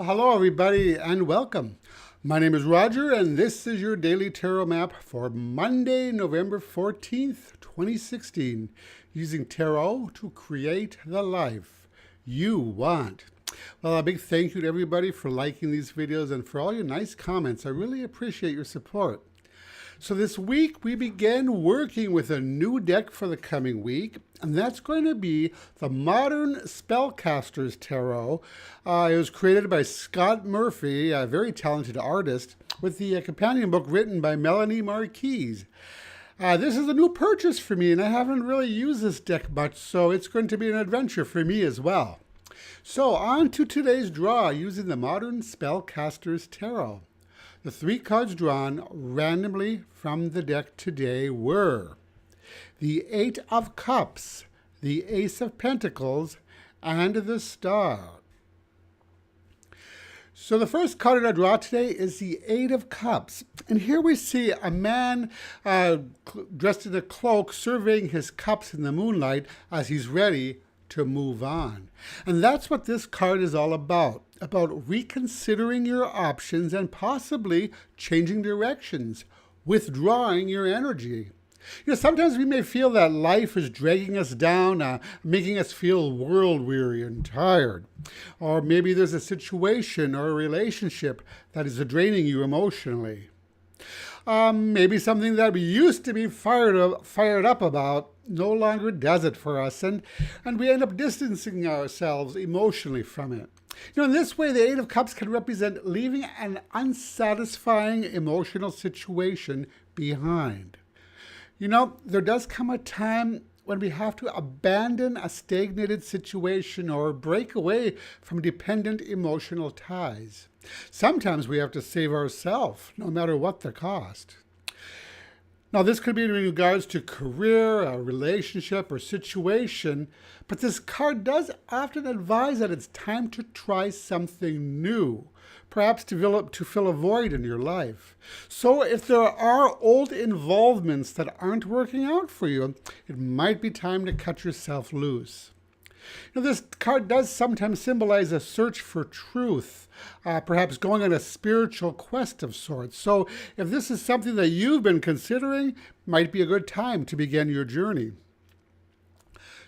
Well, hello, everybody, and welcome. My name is Roger, and this is your daily tarot map for Monday, November 14th, 2016, using tarot to create the life you want. Well, a big thank you to everybody for liking these videos and for all your nice comments. I really appreciate your support. So this week we begin working with a new deck for the coming week, and that's going to be the Modern Spellcaster's Tarot. It was created by Scott Murphy, a very talented artist, with the companion book written by Melanie Marquise. This is a new purchase for me, and I haven't really used this deck much, so it's going to be an adventure for me as well. So on to today's draw using the Modern Spellcaster's Tarot. The three cards drawn randomly from the deck today were the Eight of Cups, the Ace of Pentacles, and the Star. So the first card in our draw today is the Eight of Cups. And here we see a man dressed in a cloak surveying his cups in the moonlight as he's ready to move on. And that's what this card is all about reconsidering your options and possibly changing directions, withdrawing your energy. You know, sometimes we may feel that life is dragging us down, making us feel world weary and tired. Or maybe there's a situation or a relationship that is draining you emotionally. Maybe something that we used to be fired up about no longer does it for us, and we end up distancing ourselves emotionally from it. You know, in this way, the Eight of Cups can represent leaving an unsatisfying emotional situation behind. You know, there does come a time when we have to abandon a stagnated situation or break away from dependent emotional ties. Sometimes we have to save ourselves, no matter what the cost. Now, this could be in regards to career, a relationship, or situation, but this card does often advise that it's time to try something new, perhaps to fill a void in your life. So if there are old involvements that aren't working out for you, it might be time to cut yourself loose. Now, this card does sometimes symbolize a search for truth, perhaps going on a spiritual quest of sorts. So if this is something that you've been considering, might be a good time to begin your journey.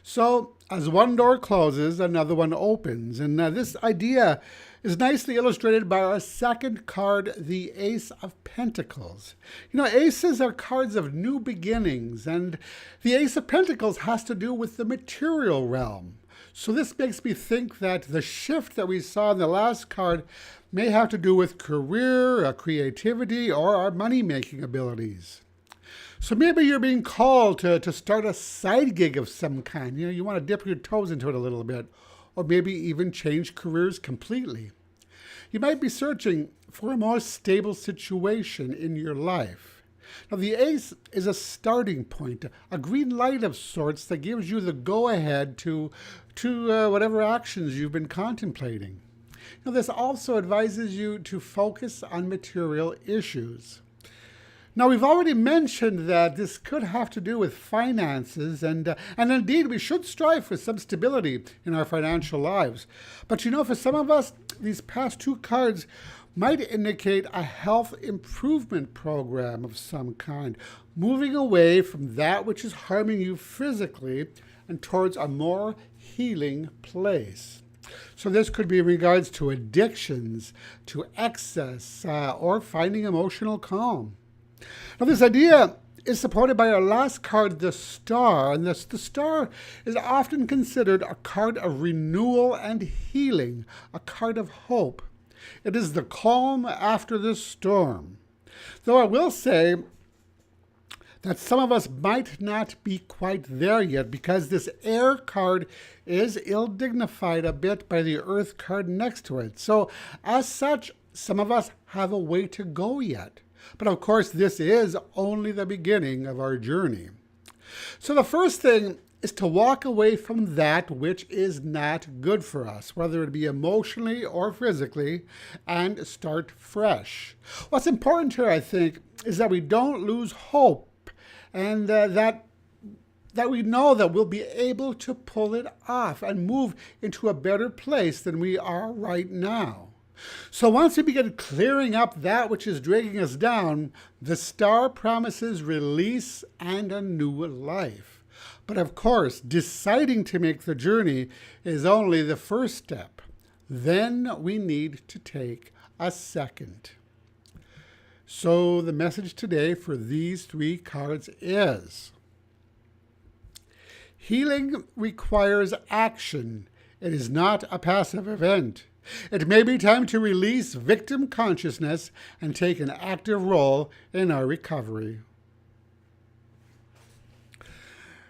So as one door closes, another one opens. And this idea is nicely illustrated by our second card, the Ace of Pentacles. You know, aces are cards of new beginnings, and the Ace of Pentacles has to do with the material realm. So this makes me think that the shift that we saw in the last card may have to do with career, creativity, or our money-making abilities. So maybe you're being called to start a side gig of some kind. You know, you want to dip your toes into it a little bit, or maybe even change careers completely. You might be searching for a more stable situation in your life. Now, the ace is a starting point, a green light of sorts that gives you the go-ahead to whatever actions you've been contemplating. Now, this also advises you to focus on material issues. Now, we've already mentioned that this could have to do with finances, and indeed, we should strive for some stability in our financial lives. But you know, for some of us, these past two cards might indicate a health improvement program of some kind, moving away from that which is harming you physically and towards a more healing place. So this could be in regards to addictions, to excess, or finding emotional calm. Now, this idea is supported by our last card, the Star, and the Star is often considered a card of renewal and healing, a card of hope. It is the calm after the storm. Though I will say that some of us might not be quite there yet, because this Air card is ill-dignified a bit by the Earth card next to it. So as such, some of us have a way to go yet. But of course, this is only the beginning of our journey. So the first thing is to walk away from that which is not good for us, whether it be emotionally or physically, and start fresh. What's important here, I think, is that we don't lose hope, and that we know that we'll be able to pull it off and move into a better place than we are right now. So once we begin clearing up that which is dragging us down, the star promises release and a new life. But of course, deciding to make the journey is only the first step. Then we need to take a second. So the message today for these 3 cards is: healing requires action. It is not a passive event. It may be time to release victim consciousness and take an active role in our recovery.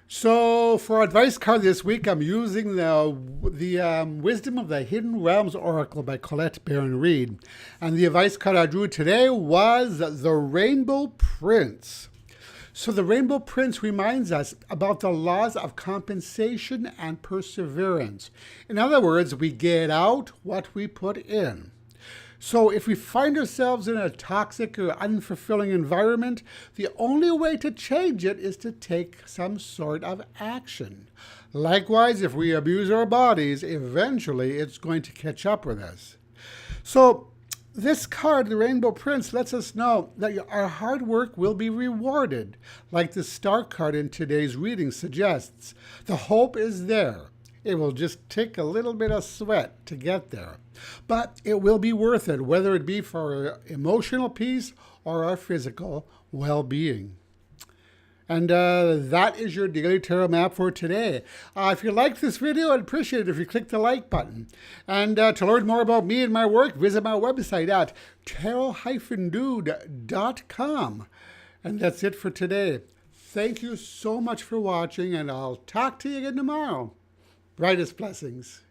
So for our advice card this week, I'm using the Wisdom of the Hidden Realms Oracle by Colette Baron Reed. And the advice card I drew today was the Rainbow Prince. So the Rainbow Prince reminds us about the laws of compensation and perseverance. In other words, we get out what we put in. So if we find ourselves in a toxic or unfulfilling environment, the only way to change it is to take some sort of action. Likewise, if we abuse our bodies, eventually it's going to catch up with us. So this card, the Rainbow Prince, lets us know that our hard work will be rewarded, like the star card in today's reading suggests. The hope is there. It will just take a little bit of sweat to get there. But it will be worth it, whether it be for our emotional peace or our physical well-being. And that is your Daily Tarot Map for today. If you liked this video, I'd appreciate it if you click the like button. And to learn more about me and my work, visit my website at tarot-dude.com. And that's it for today. Thank you so much for watching, and I'll talk to you again tomorrow. Brightest blessings.